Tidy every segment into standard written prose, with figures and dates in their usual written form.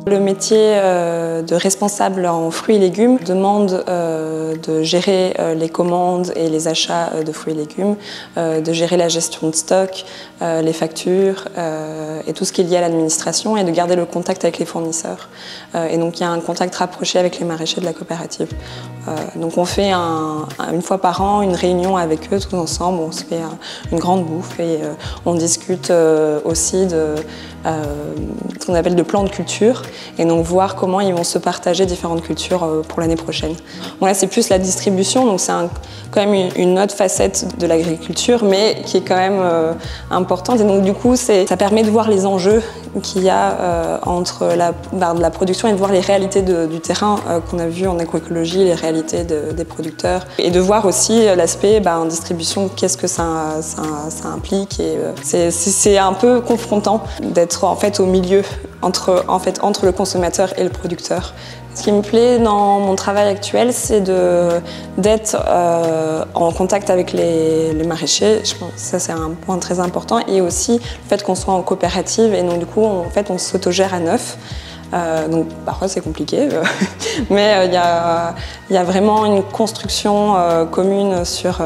Le métier de responsable en fruits et légumes demande de gérer les commandes et les achats de fruits et légumes, de gérer la gestion de stock, les factures et tout ce qui est lié à l'administration et de garder le contact avec les fournisseurs. Et donc il y a un contact rapproché avec les maraîchers de la coopérative. Donc on fait une fois par an une réunion avec eux tous ensemble, on se fait une grande bouffe et on discute aussi de ce qu'on appelle de plans de culture et donc voir comment ils vont se partager différentes cultures pour l'année prochaine. Bon, là c'est plus la distribution, donc c'est quand même une autre facette de l'agriculture mais qui est quand même importante et donc du coup ça permet de voir les enjeux qu'il y a entre la production et de voir les réalités du terrain qu'on a vu en agroécologie, les réalités des producteurs et de voir aussi l'aspect en distribution, qu'est-ce que ça implique et c'est un peu confrontant d'être en fait au milieu entre le consommateur et le producteur. Ce qui me plaît dans mon travail actuel, c'est d'être en contact avec les maraîchers. Je pense que ça, c'est un point très important. Et aussi le fait qu'on soit en coopérative et donc du coup, on s'autogère à 9. Donc parfois c'est compliqué, mais il y a vraiment une construction commune sur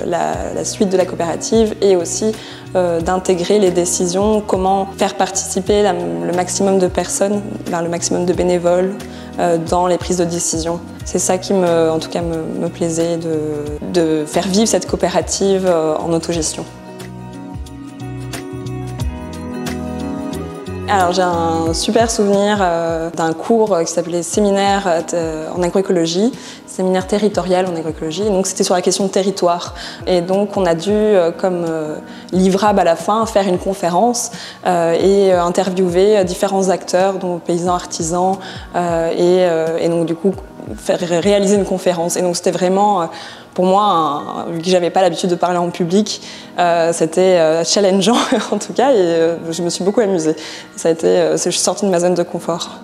la suite de la coopérative et aussi d'intégrer les décisions, comment faire participer le maximum de personnes, le maximum de bénévoles dans les prises de décision. C'est ça qui en tout cas me plaisait, de faire vivre cette coopérative en autogestion. Alors j'ai un super souvenir d'un cours qui s'appelait séminaire en agroécologie, séminaire territorial en agroécologie, donc c'était sur la question de territoire. Et donc on a dû, comme livrable à la fin, faire une conférence et interviewer différents acteurs, dont paysans, artisans, et donc du coup faire réaliser une conférence. Et donc c'était vraiment, pour moi, vu que j'avais pas l'habitude de parler en public, c'était challengeant en tout cas, et je me suis beaucoup amusée. Je suis sortie de ma zone de confort.